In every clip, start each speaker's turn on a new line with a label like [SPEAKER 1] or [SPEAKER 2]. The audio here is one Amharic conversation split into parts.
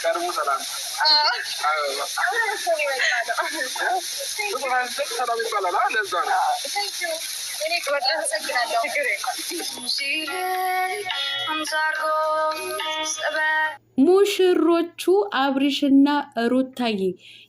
[SPEAKER 1] ቀድሞ ሰላም ሰላም ይባላል። ለዛ ነው
[SPEAKER 2] ሙሽሮቹ አብርሽና ሩታዬ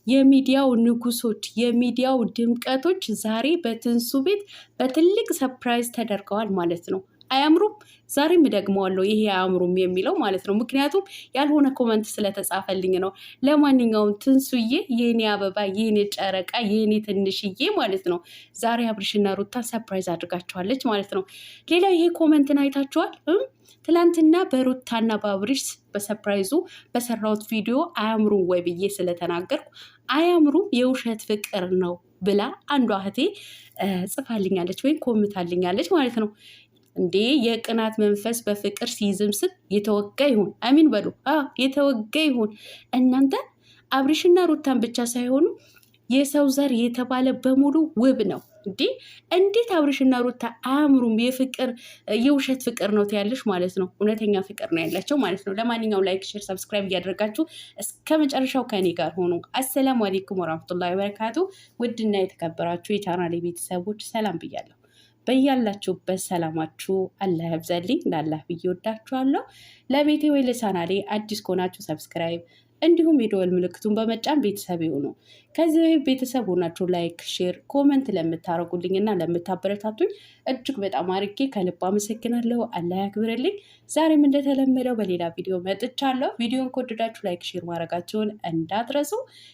[SPEAKER 2] የሚዲያው ንጉሶች የሚዲያው ድምቀቶች ዛሬ በትንሱ ቤት በትልቅ ሰርፕራይዝ ተደርገዋል ማለት ነው። አያምሩም? ዛሬም እደግመዋለሁ ይሄ አያምሩም የሚለው ማለት ነው። ምክንያቱም ያልሆነ ኮመንት ስለተጻፈልኝ ነው። ለማንኛውም ትንሱዬ የኔ አበባ፣ የኔ ጨረቃ፣ የኔ ትንሽዬ ማለት ነው ዛሬ አብርሽና ሩታ ሰርፕራይዝ አድርጋቸዋለች ማለት ነው። ሌላ ይሄ ኮመንትን አይታችኋል? ትላንትና በሩታና በአብርሽ በሰርፕራይዙ በሰራሁት ቪዲዮ አያምሩም ወይ ብዬ ስለተናገርኩ አያምሩም የውሸት ፍቅር ነው ብላ አንዷ እህቴ ጽፋልኛለች ወይም ኮምታልኛለች ማለት ነው። እንዴ የቅናት መንፈስ በፍቅር ሲይዝም ስል የተወጋ ይሁን። አሚን በሉ። የተወጋ ይሁን። እናንተ አብርሽና ሩታን ብቻ ሳይሆኑ የሰው ዘር የተባለ በሙሉ ውብ ነው። እንዴት አብርሽና ሩታ አያምሩም? የፍቅር የውሸት ፍቅር ነው ትያለሽ ማለት ነው። እውነተኛ ፍቅር ነው ያላቸው ማለት ነው። ለማንኛውም ላይክ፣ ሼር፣ ሰብስክራይብ እያደረጋችሁ እስከ መጨረሻው ከኔ ጋር ሆኑ። አሰላሙ አሌይኩም ወራህመቱላሂ ወበረካቱ። ውድና የተከበራችሁ የቻናሌ ቤተሰቦች ሰላም ብያለሁ። በያላችሁበት ሰላማችሁ አላህ ያብዛልኝ። ላላህ ብዬ ወዳችኋለሁ። ለቤቴ ወይ ለቻናሌ አዲስ ከሆናችሁ ሰብስክራይብ እንዲሁም የደወል ምልክቱን በመጫን ቤተሰብ ይሁኑ። ከዚህ ቤተሰብ ሆናችሁ ላይክ፣ ሼር፣ ኮመንት ለምታደርጉልኝ እና ለምታበረታቱኝ እጅግ በጣም አርጌ ከልብ አመሰግናለሁ። አላህ ያክብርልኝ። ዛሬም እንደተለመደው በሌላ ቪዲዮ መጥቻለሁ። ቪዲዮን ከወደዳችሁ ላይክ፣ ሼር ማድረጋችሁን እንዳትረሱ።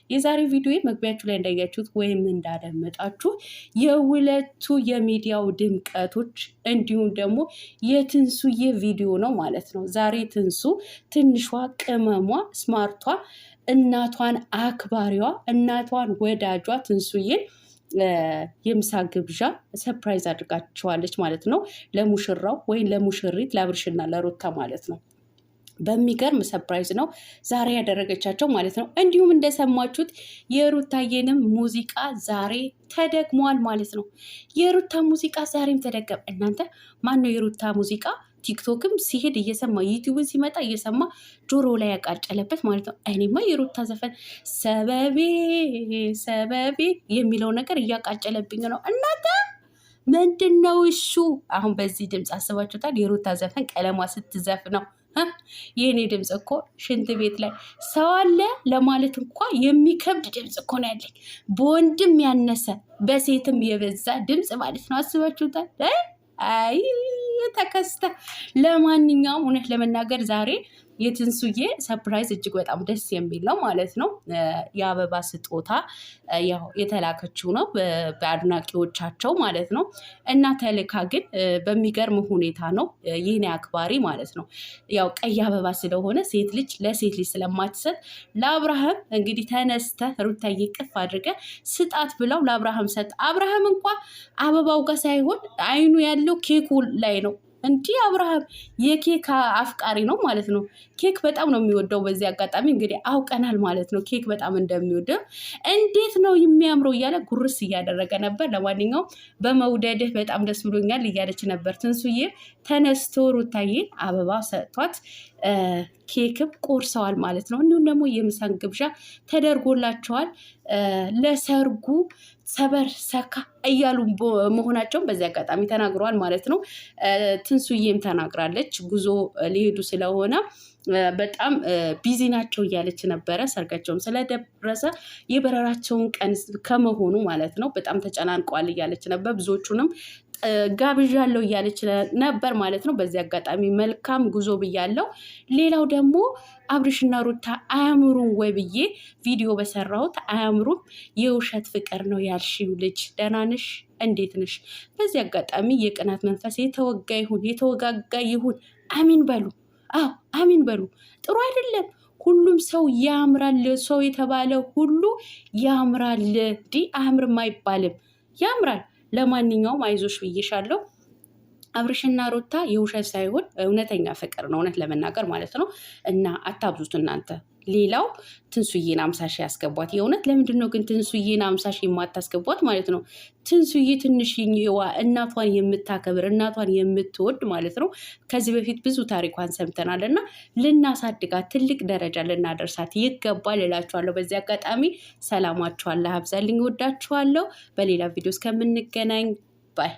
[SPEAKER 2] የዛሬ ቪዲዮ መግቢያችሁ ላይ እንዳያችሁት ወይም እንዳደመጣችሁ የሁለቱ የሚዲያው ድምቀቶች እንዲሁም ደግሞ የትንሱዬ ቪዲዮ ነው ማለት ነው። ዛሬ ትንሱ ትንሿ ቅመሟ ስማርቷ እናቷን አክባሪዋ እናቷን ወዳጇ ትንሱዬን የምሳ ግብዣ ሰርፕራይዝ አድርጋቸዋለች ማለት ነው። ለሙሽራው ወይም ለሙሽሪት ለአብርሽና ለሩታ ማለት ነው። በሚገርም ሰርፕራይዝ ነው ዛሬ ያደረገቻቸው ማለት ነው። እንዲሁም እንደሰማችሁት የሩታዬንም ሙዚቃ ዛሬ ተደግሟል ማለት ነው። የሩታ ሙዚቃ ዛሬም ተደገም። እናንተ ማን ነው የሩታ ሙዚቃ ቲክቶክም ሲሄድ እየሰማ ዩቲዩብን ሲመጣ እየሰማ ጆሮ ላይ ያቃጨለበት ማለት ነው። እኔማ የሩታ ዘፈን ሰበቤ ሰበቤ የሚለው ነገር እያቃጨለብኝ ነው። እናንተ ምንድን ነው እሱ? አሁን በዚህ ድምፅ አስባችሁታል? የሩታ ዘፈን ቀለሟ ስትዘፍ ነው። የእኔ ድምፅ እኮ ሽንት ቤት ላይ ሰው አለ ለማለት እንኳ የሚከብድ ድምፅ እኮ ነው ያለኝ። በወንድም ያነሰ በሴትም የበዛ ድምፅ ማለት ነው። አስባችሁታል? አይ ተከስተ። ለማንኛውም እውነት ለመናገር ዛሬ የትንሱዬ ሰርፕራይዝ እጅግ በጣም ደስ የሚል ነው ማለት ነው። የአበባ ስጦታ ያው የተላከችው ነው በአድናቂዎቻቸው ማለት ነው። እና ተልካ ግን በሚገርም ሁኔታ ነው ይህን አክባሪ ማለት ነው። ያው ቀይ አበባ ስለሆነ ሴት ልጅ ለሴት ልጅ ስለማትሰጥ ለአብርሃም እንግዲህ ተነስተ ሩታዬ ቅፍ አድርገ ስጣት ብለው ለአብርሃም ሰጥ። አብርሃም እንኳ አበባው ጋር ሳይሆን አይኑ ያለው ኬኩ ላይ ነው። እንዲህ አብርሃም የኬክ አፍቃሪ ነው ማለት ነው። ኬክ በጣም ነው የሚወደው። በዚህ አጋጣሚ እንግዲህ አውቀናል ማለት ነው ኬክ በጣም እንደሚወደው። እንዴት ነው የሚያምረው እያለ ጉርስ እያደረገ ነበር። ለማንኛውም በመውደድህ በጣም ደስ ብሎኛል እያለች ነበር ትንሱዬ። ተነስቶ ሩታዬን አበባ ሰጥቷት ኬክም ቆርሰዋል ማለት ነው። እንዲሁም ደግሞ የምሳን ግብዣ ተደርጎላቸዋል። ለሰርጉ ሰበር ሰካ እያሉ መሆናቸውን በዚህ አጋጣሚ ተናግረዋል ማለት ነው። ትንሱዬም ተናግራለች ጉዞ ሊሄዱ ስለሆነ በጣም ቢዚ ናቸው እያለች ነበረ። ሰርጋቸውም ስለደረሰ የበረራቸውን ቀን ከመሆኑ ማለት ነው በጣም ተጨናንቀዋል እያለች ነበር። ብዙዎቹንም ጋብዣለሁ እያለች ነበር ማለት ነው። በዚህ አጋጣሚ መልካም ጉዞ ብያለሁ። ሌላው ደግሞ አብርሽና ሩታ አያምሩም ወይ ብዬ ቪዲዮ በሰራሁት አያምሩም የውሸት ፍቅር ነው ያልሽው ልጅ ደህና ነሽ? እንዴት ነሽ? በዚህ አጋጣሚ የቅናት መንፈስ የተወጋ ይሁን የተወጋጋ ይሁን። አሚን በሉ። አዎ አሚን በሉ። ጥሩ አይደለም። ሁሉም ሰው ያምራል። ሰው የተባለ ሁሉ ያምራል። አያምርም አይባልም፣ ያምራል። ለማንኛውም አይዞሽ ብዬሻለሁ። አብርሽና ሩታ የውሸት ሳይሆን እውነተኛ ፍቅር ነው፣ እውነት ለመናገር ማለት ነው። እና አታብዙት እናንተ ሌላው ትንሱዬን 50 ሺህ ያስገቧት። የእውነት ለምንድን ነው ግን ትንሱዬን 50 ሺህ የማታስገቧት ማለት ነው? ትንሱዬ ትንሽዬዋ እናቷን የምታከብር እናቷን የምትወድ ማለት ነው። ከዚህ በፊት ብዙ ታሪኳን ሰምተናል እና ልናሳድጋት ትልቅ ደረጃ ልናደርሳት ይገባል እላችኋለሁ። በዚህ አጋጣሚ ሰላማችኋለሁ አብዛልኝ፣ ወዳችኋለሁ። በሌላ ቪዲዮ እስከምንገናኝ ባይ